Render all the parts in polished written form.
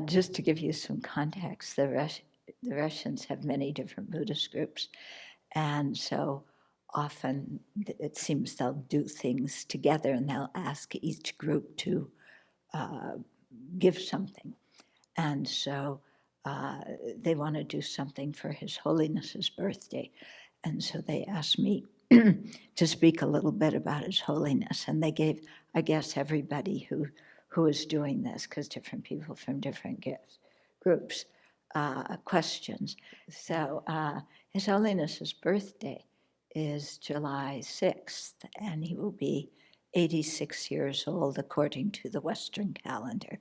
Just to give you some context, the Russians have many different Buddhist groups, and so often it seems they'll do things together and they'll ask each group to give something. And so they want to do something for His Holiness's birthday. And so they asked me to speak a little bit about His Holiness. And they gave, I guess, everybody who is doing this, because different people from different groups, questions. So His Holiness's birthday is July 6th, and he will be 86 years old according to the Western calendar.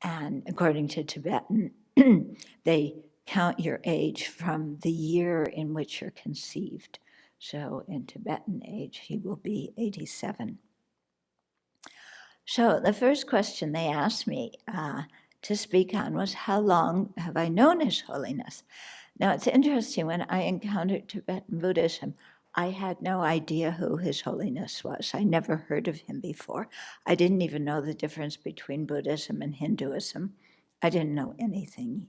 And according to Tibetan, they count your age from the year in which you're conceived. So in Tibetan age, he will be 87. So the first question they asked me to speak on was, how long have I known His Holiness? Now, it's interesting, when I encountered Tibetan Buddhism, I had no idea who His Holiness was. I never heard of him before. I didn't even know the difference between Buddhism and Hinduism. I didn't know anything.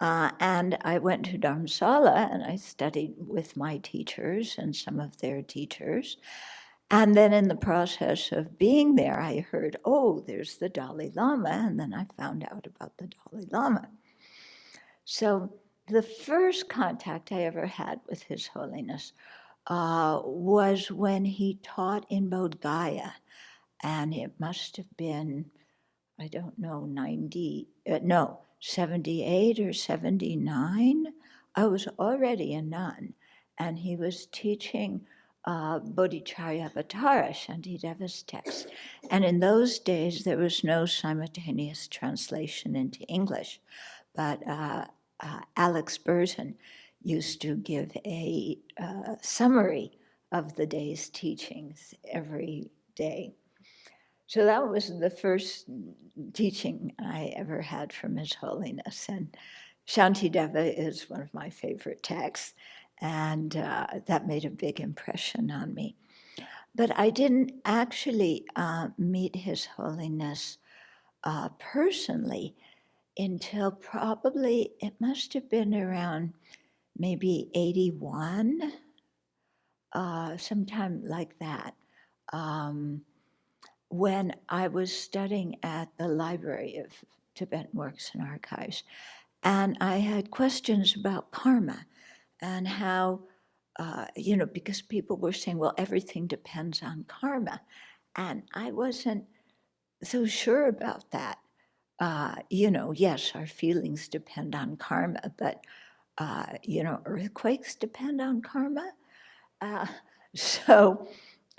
And I went to Dharamsala and I studied with my teachers and some of their teachers. And then in the process of being there, I heard, oh, there's the Dalai Lama. And then I found out about the Dalai Lama. So the first contact I ever had with His Holiness was when he taught in Bodh Gaya. And it must have been, I don't know, 78 or 79. I was already a nun, and he was teaching Bodhicharyavatara, Shantideva's text. And in those days, there was no simultaneous translation into English, but Alex Burton used to give a summary of the day's teachings every day. So that was the first teaching I ever had from His Holiness. And Shantideva is one of my favorite texts, and that made a big impression on me. But I didn't actually meet His Holiness personally until probably, it must have been around maybe 81, sometime like that, when I was studying at the Library of Tibetan Works and Archives. And I had questions about karma and how, because people were saying, well, everything depends on karma. And I wasn't so sure about that. Yes, our feelings depend on karma, but, earthquakes depend on karma. So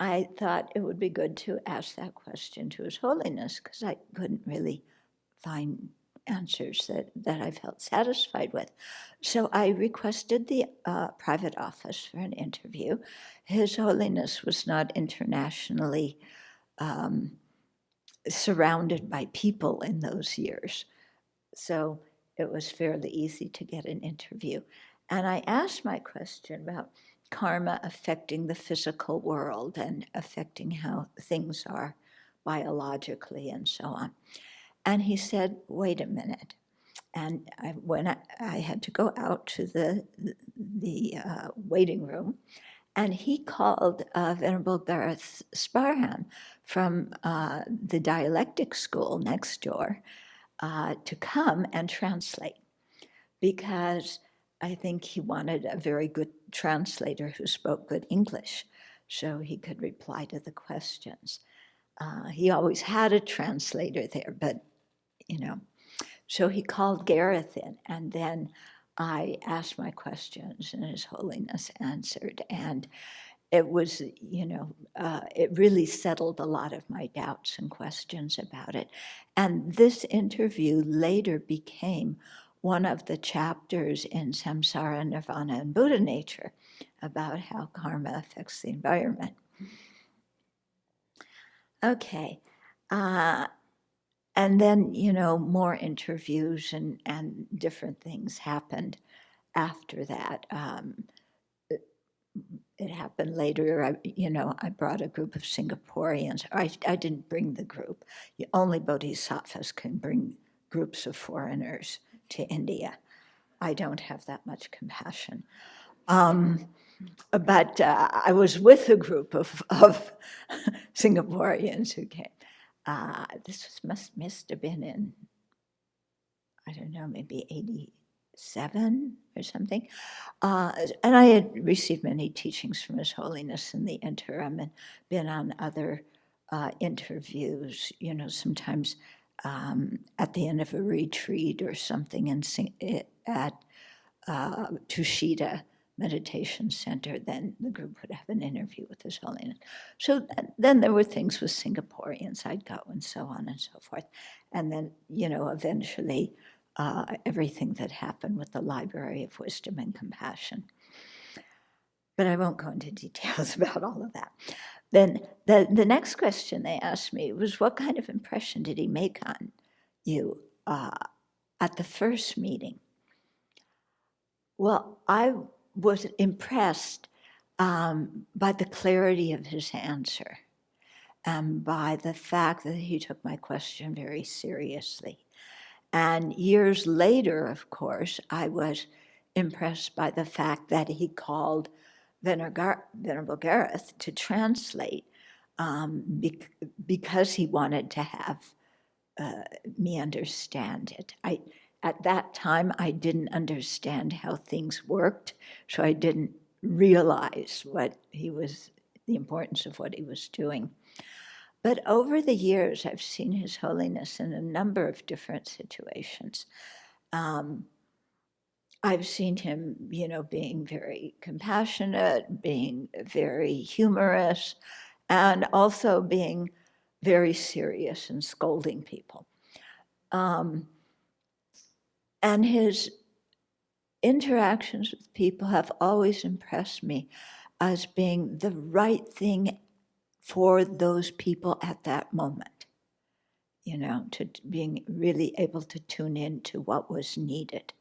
I thought it would be good to ask that question to His Holiness, because I couldn't really find answers that I felt satisfied with. So I requested the private office for an interview. His Holiness was not internationally surrounded by people in those years. So it was fairly easy to get an interview. And I asked my question about karma affecting the physical world and affecting how things are biologically and so on. And he said, wait a minute. And when I had to go out to the waiting room, and he called Venerable Gareth Sparham from the dialectic school next door to come and translate, because I think he wanted a very good translator who spoke good English so he could reply to the questions. He always had a translator there, but, so he called Gareth in, and then I asked my questions and His Holiness answered. And it was, it really settled a lot of my doubts and questions about it. And this interview later became one of the chapters in Samsara, Nirvana, and Buddha Nature about how karma affects the environment. Okay. And then, more interviews and different things happened after that. It happened later. I brought a group of Singaporeans. I didn't bring the group. Only bodhisattvas can bring groups of foreigners to India. I don't have that much compassion. But I was with a group of Singaporeans who came. This must have been in, I don't know, maybe 87 or something. And I had received many teachings from His Holiness in the interim and been on other interviews, sometimes at the end of a retreat or something at Tushita Meditation Center. Then the group would have an interview with His Holiness. So then there were things with Singaporeans. I'd go and so on and so forth. And then, eventually everything that happened with the Library of Wisdom and Compassion. But I won't go into details about all of that. Then the next question they asked me was, what kind of impression did he make on you at the first meeting? Well, I was impressed by the clarity of his answer and by the fact that he took my question very seriously. And years later, of course, I was impressed by the fact that he called Venerable Gareth to translate because he wanted to have me understand it. At that time, I didn't understand how things worked, so I didn't realize the importance of what he was doing. But over the years, I've seen His Holiness in a number of different situations. I've seen him, being very compassionate, being very humorous, and also being very serious and scolding people. And his interactions with people have always impressed me as being the right thing for those people at that moment, to being really able to tune in to what was needed.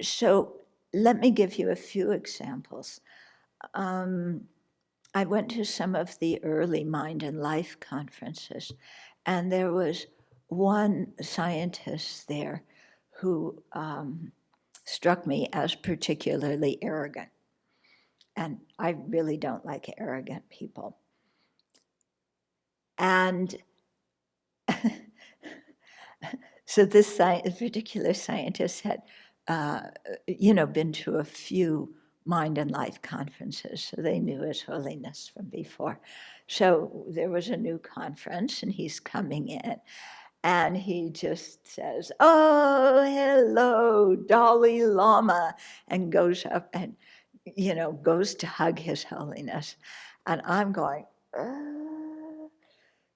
So let me give you a few examples. I went to some of the early Mind and Life conferences, and there was one scientist there who struck me as particularly arrogant. And I really don't like arrogant people. And so this particular scientist had, been to a few Mind and Life conferences, so they knew His Holiness from before. So there was a new conference, and he's coming in, and he just says, "Oh, hello, Dalai Lama," and goes up and, goes to hug His Holiness. And I'm going,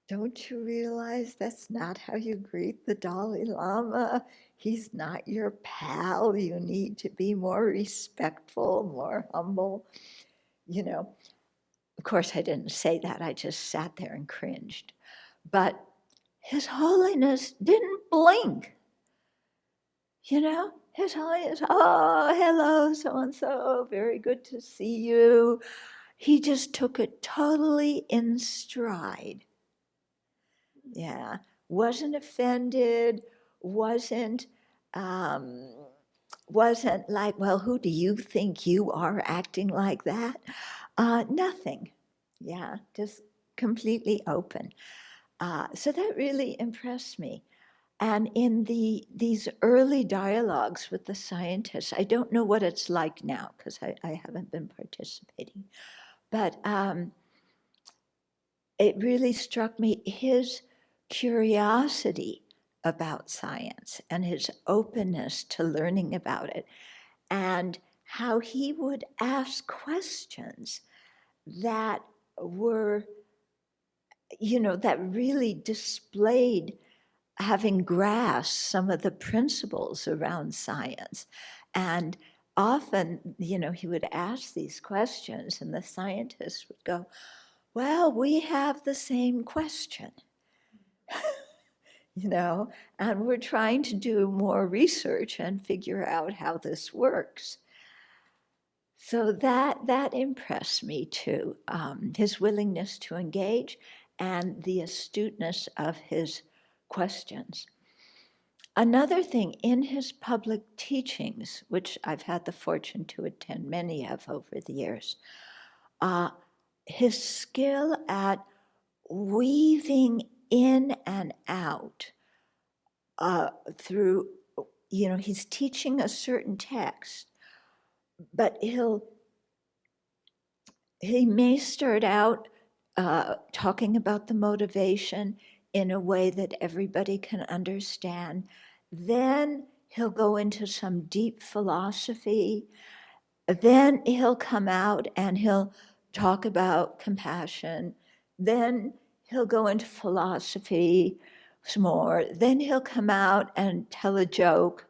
don't you realize that's not how you greet the Dalai Lama? He's not your pal. You need to be more respectful, more humble. Of course, I didn't say that. I just sat there and cringed. But His Holiness didn't blink. His Holiness, "Oh, hello, so-and-so, very good to see you." He just took it totally in stride. Yeah, wasn't offended, wasn't like, "Well, who do you think you are acting like that?" Nothing. Yeah, just completely open. So that really impressed me. And in these early dialogues with the scientists, I don't know what it's like now because I haven't been participating, but it really struck me his curiosity about science and his openness to learning about it, and how he would ask questions that were, that really displayed having grasped some of the principles around science. And often, he would ask these questions, and the scientists would go, "Well, we have the same question." And we're trying to do more research and figure out how this works. So that impressed me too, his willingness to engage and the astuteness of his questions. Another thing, in his public teachings, which I've had the fortune to attend many of over the years, his skill at weaving in and out through, he's teaching a certain text, but he may start out talking about the motivation in a way that everybody can understand. Then he'll go into some deep philosophy. Then he'll come out and he'll talk about compassion. Then he'll go into philosophy some more. Then he'll come out and tell a joke.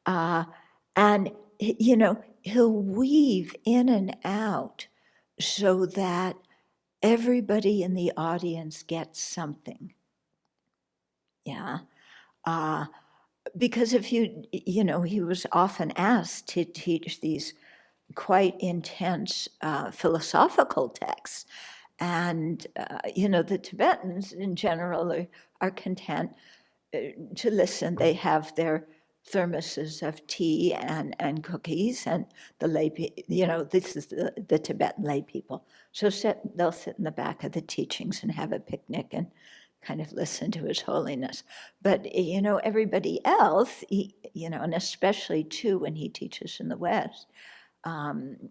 And, he'll weave in and out so that everybody in the audience gets something. Yeah. Because if he was often asked to teach these quite intense philosophical texts. And, the Tibetans in general are content to listen. They have their thermoses of tea and cookies, and the this is the Tibetan lay people. So they'll sit in the back of the teachings and have a picnic and kind of listen to His Holiness. But, everybody else, and especially too when he teaches in the West,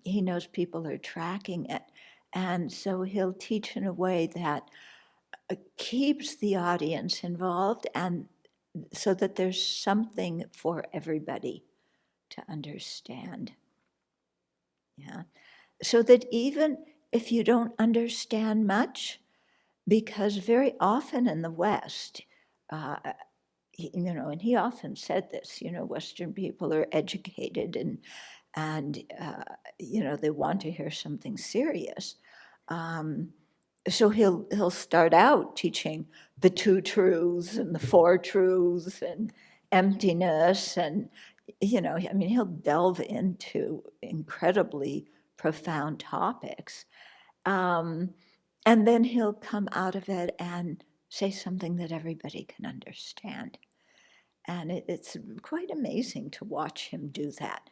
he knows people are tracking it. And so he'll teach in a way that keeps the audience involved, and so that there's something for everybody to understand. Yeah. So that even if you don't understand much, because very often in the West, and he often said this, Western people are educated and they want to hear something serious. So he'll start out teaching the two truths and the four truths and emptiness, and he'll delve into incredibly profound topics, and then he'll come out of it and say something that everybody can understand, and it's quite amazing to watch him do that.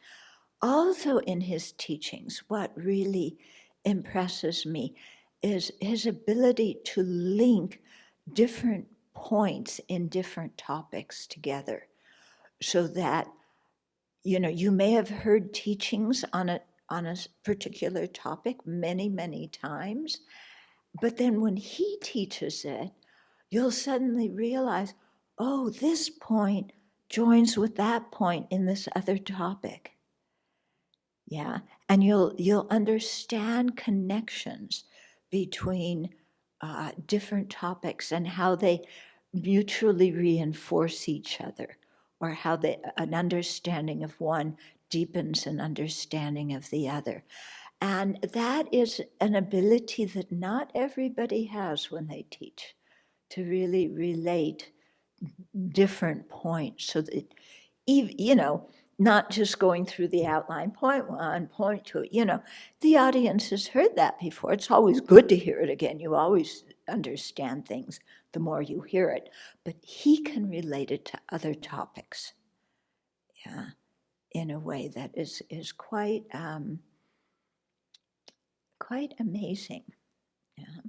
Also, in his teachings, what really impresses me is his ability to link different points in different topics together, so that you may have heard teachings on a particular topic many, many times, but then when he teaches it, you'll suddenly realize, oh, this point joins with that point in this other topic. Yeah, and you'll understand connections between different topics and how they mutually reinforce each other, or how an understanding of one deepens an understanding of the other. And that is an ability that not everybody has when they teach, to really relate different points, so that not just going through the outline, point one, point two, the audience has heard that before. It's always good to hear it again. You always understand things the more you hear it, but he can relate it to other topics, yeah, in a way that is quite amazing. Yeah.